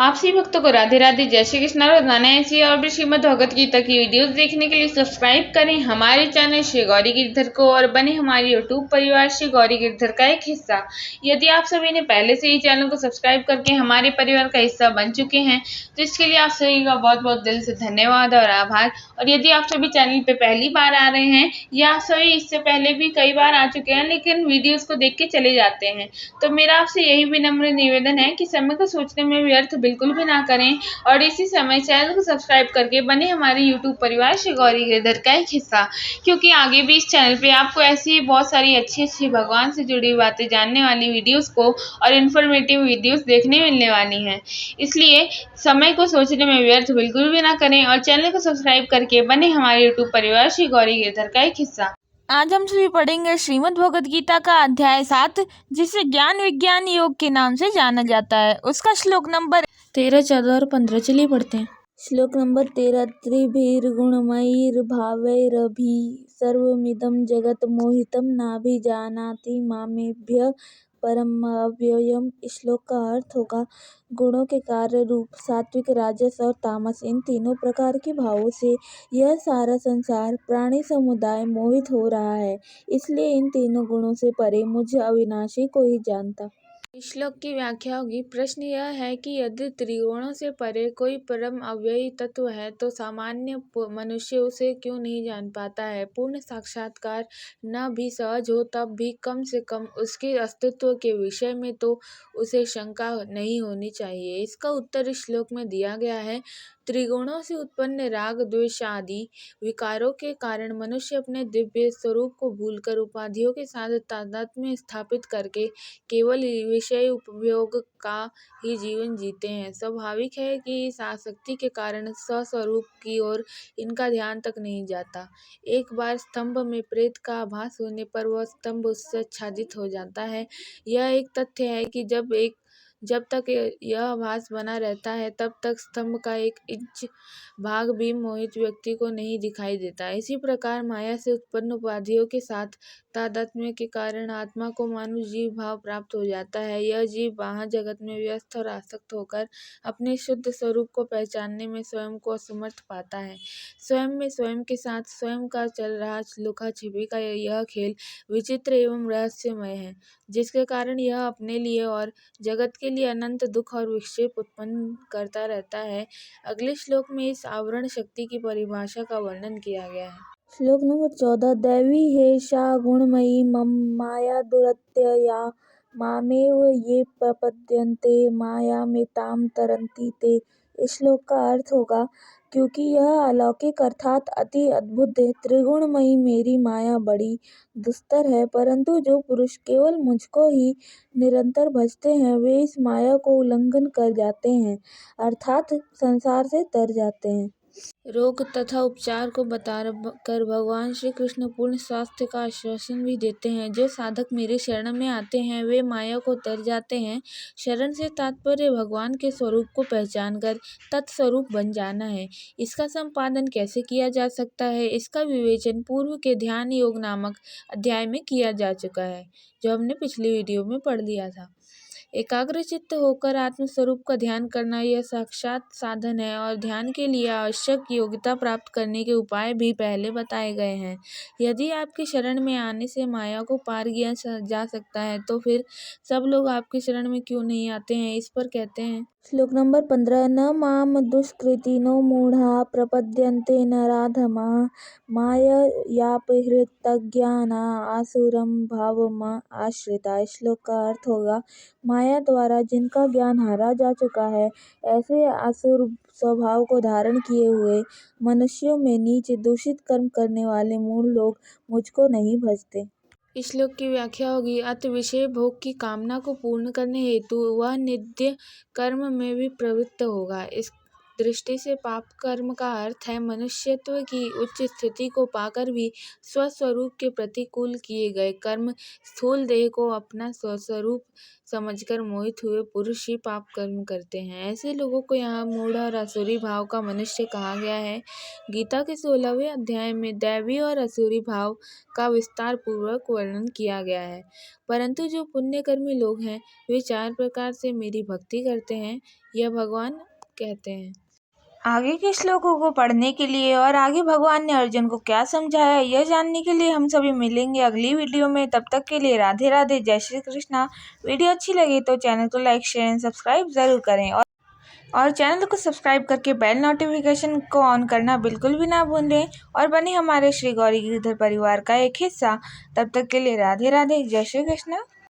आप सभी भक्तों को राधे राधे, जय श्री कृष्ण। रोजाना ऐसी और भी श्रीमद् भगवत गीता की वीडियोस देखने के लिए सब्सक्राइब करें हमारे चैनल श्री गौरी गिरधर को और बने हमारे यूट्यूब परिवार श्री गौरी गिरधर का एक हिस्सा। यदि आप सभी ने पहले से ही चैनल को सब्सक्राइब करके हमारे परिवार का हिस्सा बन चुके हैं तो इसके लिए आप सभी का बहुत बहुत दिल से धन्यवाद और आभार। और यदि आप सभी चैनल पे पहली बार आ रहे हैं या आप सभी इससे पहले भी कई बार आ चुके हैं लेकिन वीडियोस को देख के चले जाते हैं, तो मेरा आपसे यही विनम्र निवेदन है कि समय को सोचने में व्यर्थ बिल्कुल भी ना करें और इसी समय चैनल को सब्सक्राइब करके बने हमारे यूट्यूब परिवार श्री गौरी गिरधर का एक हिस्सा, क्योंकि आगे भी इस चैनल पे आपको ऐसी ही बहुत सारी अच्छी अच्छी भगवान से जुड़ी बातें जानने वाली वीडियोस को और इन्फॉर्मेटिव वीडियोस देखने मिलने वाली हैं। इसलिए समय को सोचने में व्यर्थ बिल्कुल भी ना करें और चैनल को सब्सक्राइब करके बने हमारे यूट्यूब परिवार श्री गौरी गिरधर का एक हिस्सा। आज हम सभी पढ़ेंगे श्रीमद् भगवद गीता का अध्याय 7, जिसे ज्ञान विज्ञान योग के नाम से जाना जाता है। उसका श्लोक नंबर 13, 14 और 15 चलिए पढ़ते हैं। श्लोक नंबर 13। त्रिभिर्गुणमयैर्भावैरभि सर्वमिदं जगत् मोहितं नाभिजानाति मामेभ्य परम अव्ययम्। श्लोक का अर्थ होगा, गुणों के कार्य रूप सात्विक, राजस और तामस, इन तीनों प्रकार के भावों से यह सारा संसार प्राणी समुदाय मोहित हो रहा है, इसलिए इन तीनों गुणों से परे मुझ अविनाशी को ही जानता। इस श्लोक की व्याख्या होगी। प्रश्न यह है कि यदि त्रिगुणों से परे कोई परम अव्ययी तत्व है तो सामान्य मनुष्य उसे क्यों नहीं जान पाता है। पूर्ण साक्षात्कार न भी सहज हो तब भी कम से कम उसके अस्तित्व के विषय में तो उसे शंका नहीं होनी चाहिए। इसका उत्तर इस श्लोक में दिया गया है। त्रिगुणों से उत्पन्न राग, द्वेष आदि विकारों के कारण मनुष्य अपने दिव्य स्वरूप को भूलकर उपाधियों के साथ तादात्म्य स्थापित करके केवल विषय उपभोग का ही जीवन जीते हैं। स्वाभाविक है कि इस आसक्ति के कारण स्वस्वरूप की ओर इनका ध्यान तक नहीं जाता। एक बार स्तंभ में प्रेत का आभास होने पर वह स्तंभ उससे आच्छादित हो जाता है। यह एक तथ्य है कि जब तक यह आभास बना रहता है तब तक स्तंभ का 1 इंच भाग भी मोहित व्यक्ति को नहीं दिखाई देता। इसी प्रकार माया से उत्पन्न उपाधियों के साथ तादात्म्य के कारण आत्मा को मानो जीव भाव प्राप्त हो जाता है। यह जीव बाह्य जगत में व्यस्त और आसक्त होकर अपने शुद्ध स्वरूप को पहचानने में स्वयं को असमर्थ पाता है। स्वयं में स्वयं के साथ स्वयं का चल रहा लुका छिपी का यह खेल विचित्र एवं रहस्यमय है, जिसके कारण यह अपने लिए और जगत के लिए अनंत दुख और विक्षेप उत्पन्न करता रहता है। अगले श्लोक में इस आवरण शक्ति की परिभाषा का वर्णन किया गया है। श्लोक नंबर 14। दैवी हेषा गुणमयी मम माया दुरत्यया मामेव ये प्रपद्यन्ते मायामेतां तरन्ति ते। इस श्लोक का अर्थ होगा, क्योंकि यह अलौकिक अर्थात अति अद्भुत है। त्रिगुणमयी मेरी माया बड़ी दुस्तर है, परंतु जो पुरुष केवल मुझको ही निरंतर भजते हैं वे इस माया को उल्लंघन कर जाते हैं, अर्थात संसार से तर जाते हैं। रोग तथा उपचार को बताकर भगवान श्री कृष्ण पूर्ण स्वास्थ्य का आश्वासन भी देते हैं। जो साधक मेरे शरण में आते हैं वे माया को तर जाते हैं। शरण से तात्पर्य भगवान के स्वरूप को पहचानकर तत्स्वरूप बन जाना है। इसका संपादन कैसे किया जा सकता है, इसका विवेचन पूर्व के ध्यान योग नामक अध्याय में किया जा चुका है, जो हमने पिछली वीडियो में पढ़ लिया था। एकाग्रचित्त होकर आत्मस्वरूप का ध्यान करना यह साक्षात साधन है और ध्यान के लिए आवश्यक योग्यता प्राप्त करने के उपाय भी पहले बताए गए हैं। यदि आपके शरण में आने से माया को पार किया जा सकता है तो फिर सब लोग आपके शरण में क्यों नहीं आते हैं। इस पर कहते हैं। श्लोक नंबर 15। न माम दुष्कृतिनो मूढ़ा प्रपद्यन्ते नराधमाः माययापहृतज्ञाना आसुरं भावम् आश्रिता। श्लोक का अर्थ होगा, माया द्वारा जिनका ज्ञान हारा जा चुका है, ऐसे आसुर स्वभाव को धारण किए हुए मनुष्यों में नीच दूषित कर्म करने वाले मूढ़ लोग मुझको नहीं भजते। इस श्लोक की व्याख्या होगी। अत विषय भोग की कामना को पूर्ण करने हेतु वह नित्य कर्म में भी प्रवृत्त होगा। इस दृष्टि से पाप कर्म का अर्थ है मनुष्यत्व की उच्च स्थिति को पाकर भी स्वस्वरूप के प्रतिकूल किए गए कर्म। स्थूल देह को अपना स्वस्वरूप समझकर मोहित हुए पुरुष ही पाप कर्म करते हैं। ऐसे लोगों को यहाँ मूढ़ और असुरी भाव का मनुष्य कहा गया है। गीता के 16वें अध्याय में दैवी और असुरी भाव का विस्तार पूर्वक वर्णन किया गया है। परंतु जो पुण्यकर्मी लोग हैं वे 4 प्रकार से मेरी भक्ति करते हैं, यह भगवान कहते हैं। आगे के श्लोकों को पढ़ने के लिए और आगे भगवान ने अर्जुन को क्या समझाया यह जानने के लिए हम सभी मिलेंगे अगली वीडियो में। तब तक के लिए राधे राधे, जय श्री कृष्णा। वीडियो अच्छी लगे तो चैनल को लाइक, शेयर एंड सब्सक्राइब ज़रूर करें और चैनल को सब्सक्राइब करके बेल नोटिफिकेशन को ऑन करना बिल्कुल भी ना भूलें और बने हमारे श्री गौरी गिरधर परिवार का एक हिस्सा। तब तक के लिए राधे राधे, जय श्री कृष्णा।